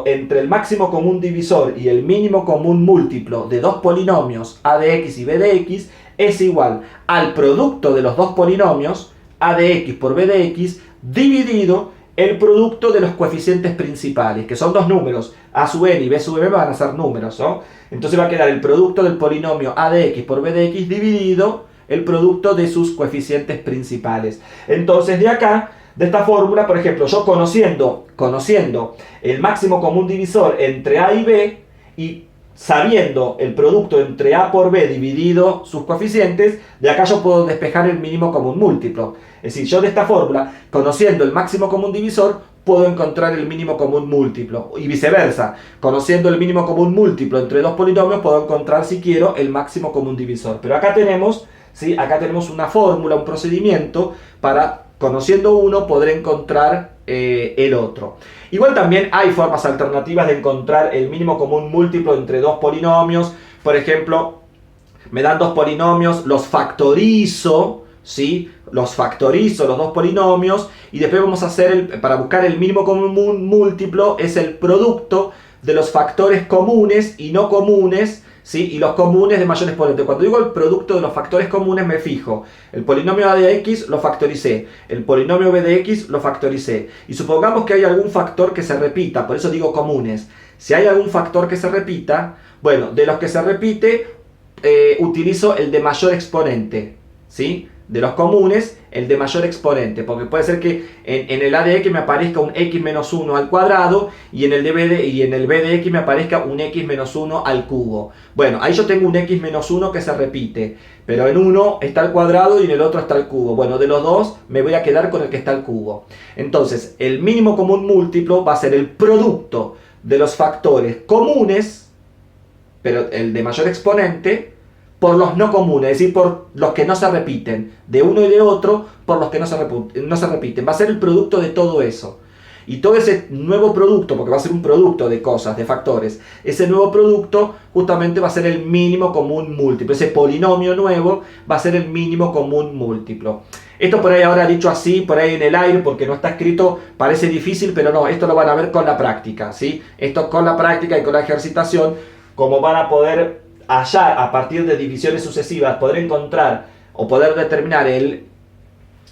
entre el máximo común divisor y el mínimo común múltiplo de dos polinomios A de x y B de x es igual al producto de los dos polinomios A de x por B de x dividido el producto de los coeficientes principales, que son dos números, A sub n y B sub m van a ser números, ¿no? Entonces va a quedar el producto del polinomio A de x por B de x dividido el producto de sus coeficientes principales. Entonces de acá, de esta fórmula, por ejemplo, yo conociendo el máximo común divisor entre A y B y sabiendo el producto entre A por B dividido sus coeficientes, de acá yo puedo despejar el mínimo común múltiplo. Es decir, yo de esta fórmula, conociendo el máximo común divisor, puedo encontrar el mínimo común múltiplo. Y viceversa, conociendo el mínimo común múltiplo entre dos polinomios, puedo encontrar, si quiero, el máximo común divisor. Pero acá tenemos, ¿sí? Acá tenemos una fórmula, un procedimiento para, conociendo uno, poder encontrar el otro. Igual también hay formas alternativas de encontrar el mínimo común múltiplo entre dos polinomios. Por ejemplo, me dan dos polinomios, los factorizo, ¿sí? Los factorizo, los dos polinomios, y después vamos a hacer, para buscar el mínimo común múltiplo, es el producto de los factores comunes y no comunes, ¿sí? Y los comunes de mayor exponente. Cuando digo el producto de los factores comunes me fijo, el polinomio A de x lo factoricé, el polinomio B de x lo factoricé, y supongamos que hay algún factor que se repita, por eso digo comunes. Si hay algún factor que se repita, bueno, de los que se repite, utilizo el de mayor exponente, ¿sí? De los comunes, el de mayor exponente, porque puede ser que en el A de x me aparezca un x menos 1 al cuadrado y en el B de x me aparezca un x menos 1 al cubo. Bueno, ahí yo tengo un x menos 1 que se repite, pero en uno está al cuadrado y en el otro está al cubo. Bueno, de los dos me voy a quedar con el que está al cubo. Entonces, el mínimo común múltiplo va a ser el producto de los factores comunes, pero el de mayor exponente, por los no comunes, es decir, por los que no se repiten, de uno y de otro, por los que no se repiten. Va a ser el producto de todo eso. Y todo ese nuevo producto, porque va a ser un producto de cosas, de factores, ese nuevo producto justamente va a ser el mínimo común múltiplo. Ese polinomio nuevo va a ser el mínimo común múltiplo. Esto por ahí ahora dicho así, por ahí en el aire, porque no está escrito, parece difícil, pero no, esto lo van a ver con la práctica, ¿sí? Esto con la práctica y con la ejercitación, como van a poder hallar a partir de divisiones sucesivas, poder encontrar o poder determinar el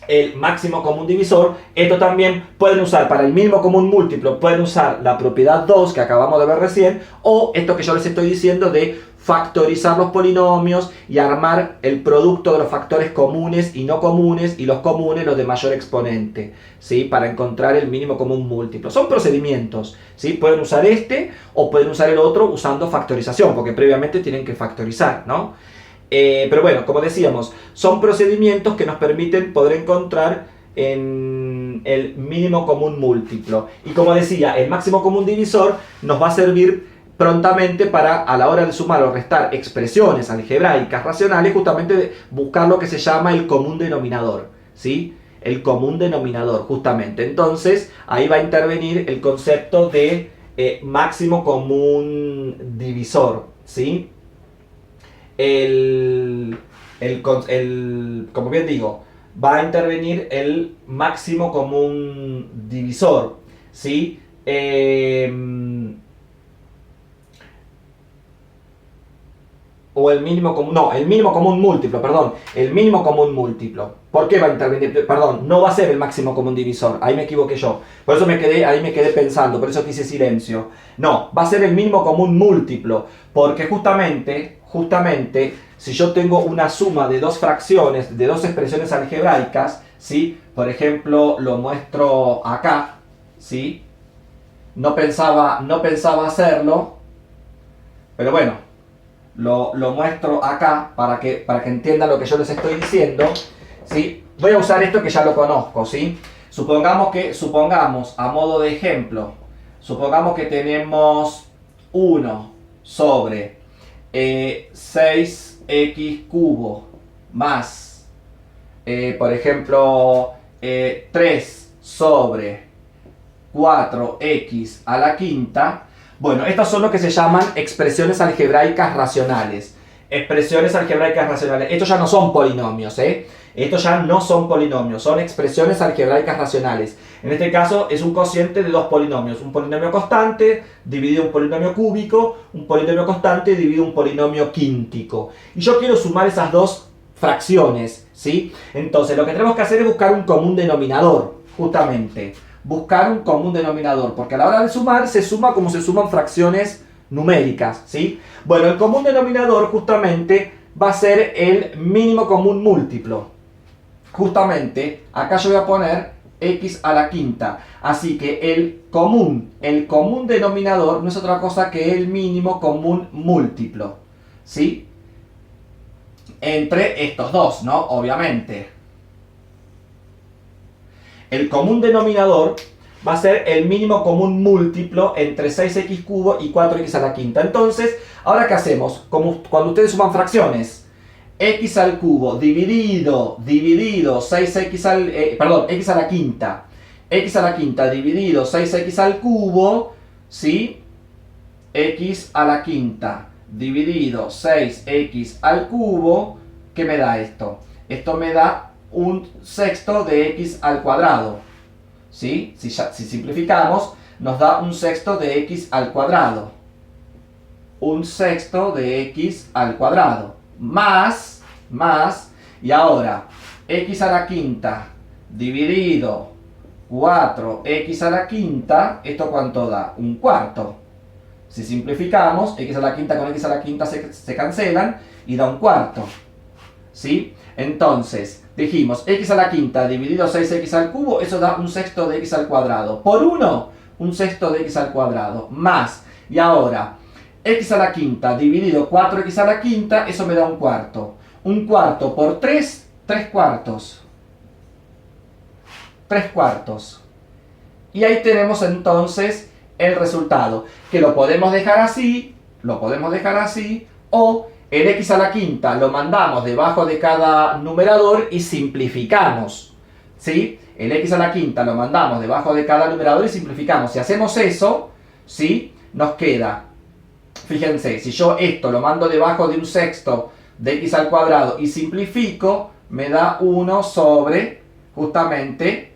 el máximo común divisor. Esto también pueden usar para el mínimo común múltiplo, pueden usar la propiedad 2 que acabamos de ver recién, o esto que yo les estoy diciendo de factorizar los polinomios y armar el producto de los factores comunes y no comunes, y los comunes los de mayor exponente, ¿sí? Para encontrar el mínimo común múltiplo. Son procedimientos, ¿sí? Pueden usar este o pueden usar el otro usando factorización, porque previamente tienen que factorizar, ¿no? Pero bueno, como decíamos, son procedimientos que nos permiten poder encontrar en el mínimo común múltiplo. Y como decía, el máximo común divisor nos va a servir prontamente para, a la hora de sumar o restar expresiones algebraicas racionales, justamente buscar lo que se llama el común denominador, ¿sí? El común denominador, justamente. Entonces, ahí va a intervenir el concepto de máximo común divisor, ¿sí? Como bien digo, va a intervenir el máximo común divisor, ¿sí? O el mínimo común, no, el mínimo común múltiplo, perdón, el mínimo común múltiplo. ¿Por qué va a intervenir? Perdón, no va a ser el máximo común divisor, ahí me equivoqué yo. Por eso ahí me quedé pensando, por eso quise silencio. No, va a ser el mínimo común múltiplo, porque justamente, si yo tengo una suma de dos fracciones, de dos expresiones algebraicas, ¿sí? Por ejemplo, lo muestro acá, ¿sí? No pensaba hacerlo, pero bueno. Lo muestro acá para que entiendan lo que yo les estoy diciendo, ¿sí? Voy a usar esto que ya lo conozco, ¿sí? Supongamos, a modo de ejemplo, supongamos que tenemos 1 sobre 6x cubo más, por ejemplo, 3 sobre 4x a la quinta. Bueno, estas son lo que se llaman expresiones algebraicas racionales. Expresiones algebraicas racionales. Estos ya no son polinomios, ¿eh? Estos ya no son polinomios, son expresiones algebraicas racionales. En este caso es un cociente de dos polinomios. Un polinomio constante dividido un polinomio cúbico, un polinomio constante dividido un polinomio quíntico. Y yo quiero sumar esas dos fracciones, ¿sí? Entonces lo que tenemos que hacer es buscar un común denominador, justamente. Buscar un común denominador, porque a la hora de sumar se suma como se suman fracciones numéricas, ¿sí? Bueno, el común denominador justamente va a ser el mínimo común múltiplo. Justamente, acá yo voy a poner x a la quinta, así que el común denominador no es otra cosa que el mínimo común múltiplo, ¿sí? Entre estos dos, ¿no? Obviamente. El común denominador va a ser el mínimo común múltiplo entre 6x cubo y 4x a la quinta. Entonces, ¿ahora qué hacemos? Como cuando ustedes suman fracciones, x al cubo dividido 6x x a la quinta. X a la quinta dividido 6x al cubo, ¿sí? X a la quinta dividido 6x al cubo, ¿qué me da esto? Esto me da un sexto de x al cuadrado, ¿sí? Si simplificamos, nos da un sexto de x al cuadrado. Un sexto de x al cuadrado. Más, y ahora, x a la quinta dividido 4x a la quinta, ¿esto cuánto da? Un cuarto. Si simplificamos, x a la quinta con x a la quinta se cancelan y da un cuarto, ¿sí? Entonces, dijimos x a la quinta dividido 6x al cubo, eso da un sexto de x al cuadrado. Por 1, un sexto de x al cuadrado. Más, y ahora, x a la quinta dividido 4x a la quinta, eso me da un cuarto. Un cuarto por 3, 3 cuartos. 3 cuartos. Y ahí tenemos entonces el resultado, que lo podemos dejar así, o el x a la quinta lo mandamos debajo de cada numerador y simplificamos, ¿sí? El x a la quinta lo mandamos debajo de cada numerador y simplificamos. Si hacemos eso, ¿sí? Nos queda, fíjense, si yo esto lo mando debajo de un sexto de x al cuadrado y simplifico, me da 1 sobre, justamente,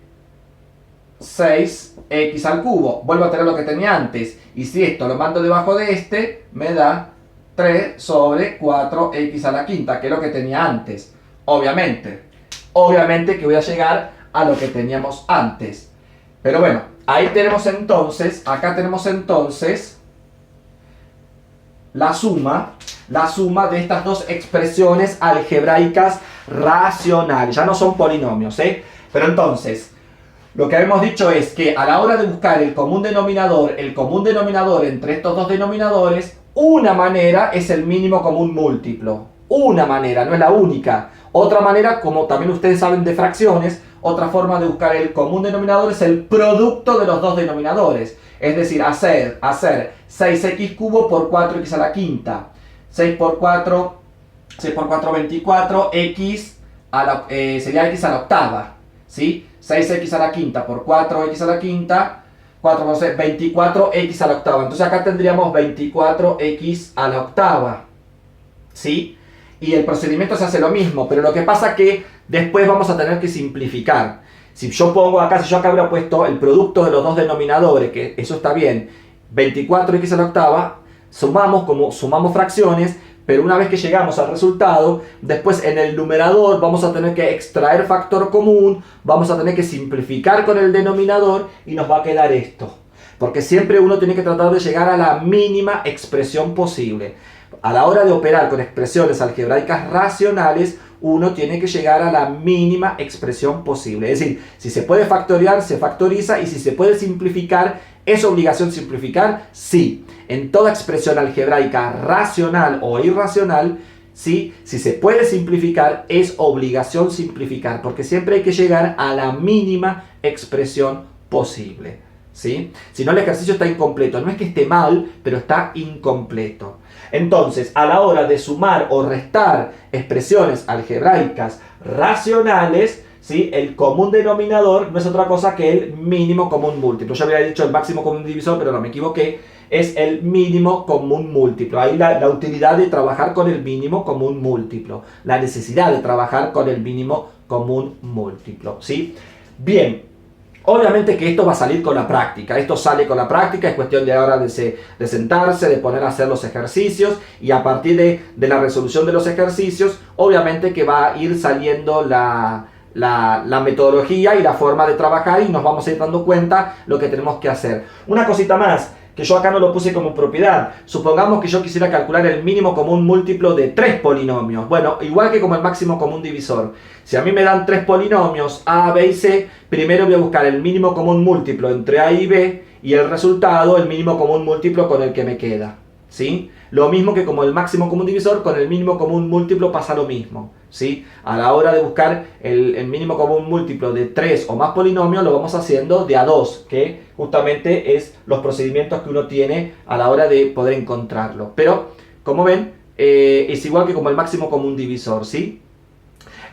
6x al cubo. Vuelvo a tener lo que tenía antes. Y si esto lo mando debajo de este, me da 3 sobre 4x a la quinta, que es lo que tenía antes. Obviamente, obviamente que voy a llegar a lo que teníamos antes. Pero bueno, ahí tenemos entonces, acá tenemos entonces la suma de estas dos expresiones algebraicas racionales. Ya no son polinomios, ¿eh? Pero entonces, lo que hemos dicho es que a la hora de buscar el común denominador entre estos dos denominadores, una manera es el mínimo común múltiplo. Una manera, no es la única. Otra manera, como también ustedes saben de fracciones, otra forma de buscar el común denominador es el producto de los dos denominadores. Es decir, hacer 6x cubo por 4x a la quinta. 6 por 4, 24, x sería x a la octava. ¿Sí? 6x a la quinta por 4x a la quinta, 4 por 6, 24x a la octava. Entonces acá tendríamos 24x a la octava. ¿Sí? Y el procedimiento se hace lo mismo, pero lo que pasa es que después vamos a tener que simplificar. Si yo acá hubiera puesto el producto de los dos denominadores, que eso está bien, 24x a la octava, sumamos fracciones, pero una vez que llegamos al resultado, después en el numerador vamos a tener que extraer factor común, vamos a tener que simplificar con el denominador y nos va a quedar esto. Porque siempre uno tiene que tratar de llegar a la mínima expresión posible. A la hora de operar con expresiones algebraicas racionales, uno tiene que llegar a la mínima expresión posible. Es decir, si se puede factoriar, se factoriza, y si se puede simplificar, ¿es obligación simplificar? Sí. En toda expresión algebraica racional o irracional, ¿sí? Si se puede simplificar, es obligación simplificar, porque siempre hay que llegar a la mínima expresión posible, ¿sí? Si no, el ejercicio está incompleto. No es que esté mal, pero está incompleto. Entonces, a la hora de sumar o restar expresiones algebraicas racionales, ¿sí? El común denominador no es otra cosa que el mínimo común múltiplo. Yo había dicho el máximo común divisor, pero no, me equivoqué. Es el mínimo común múltiplo. Ahí la utilidad de trabajar con el mínimo común múltiplo. La necesidad de trabajar con el mínimo común múltiplo, ¿sí? Bien. Obviamente que esto va a salir con la práctica, esto sale con la práctica, es cuestión de ahora de sentarse, de poner a hacer los ejercicios, y a partir de la resolución de los ejercicios, obviamente que va a ir saliendo la metodología y la forma de trabajar, y nos vamos a ir dando cuenta lo que tenemos que hacer. Una cosita más, que yo acá no lo puse como propiedad. Supongamos que yo quisiera calcular el mínimo común múltiplo de 3 polinomios. Bueno, igual que como el máximo común divisor. Si a mí me dan 3 polinomios A, B y C, primero voy a buscar el mínimo común múltiplo entre A y B, y el resultado, el mínimo común múltiplo con el que me queda, ¿sí? Lo mismo que como el máximo común divisor, con el mínimo común múltiplo pasa lo mismo, ¿sí? A la hora de buscar el mínimo común múltiplo de 3 o más polinomios, lo vamos haciendo de a 2, que justamente es los procedimientos que uno tiene a la hora de poder encontrarlo. Pero, como ven, es igual que como el máximo común divisor, ¿sí?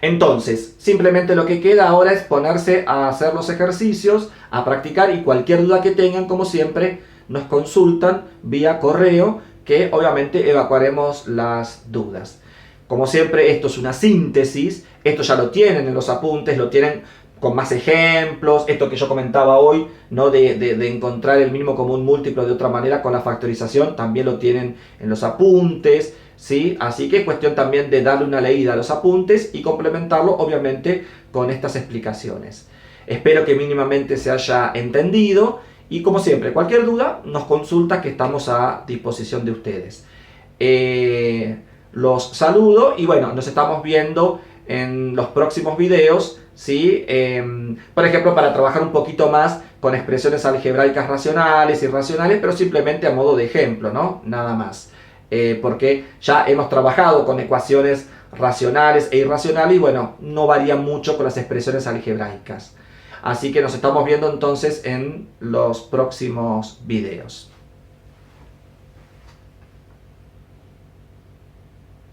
Entonces, simplemente lo que queda ahora es ponerse a hacer los ejercicios, a practicar, y cualquier duda que tengan, como siempre, nos consultan vía correo, que obviamente evacuaremos las dudas. Como siempre, esto es una síntesis, esto ya lo tienen en los apuntes, lo tienen con más ejemplos, esto que yo comentaba hoy, ¿no? de encontrar el mínimo común múltiplo de otra manera con la factorización, también lo tienen en los apuntes, ¿sí? Así que es cuestión también de darle una leída a los apuntes y complementarlo, obviamente, con estas explicaciones. Espero que mínimamente se haya entendido, y como siempre, cualquier duda nos consulta, que estamos a disposición de ustedes. Los saludo y bueno, nos estamos viendo en los próximos videos, ¿sí? Por ejemplo, para trabajar un poquito más con expresiones algebraicas racionales y irracionales, pero simplemente a modo de ejemplo, ¿no? Nada más. Porque ya hemos trabajado con ecuaciones racionales e irracionales y bueno, no varía mucho con las expresiones algebraicas. Así que nos estamos viendo entonces en los próximos videos.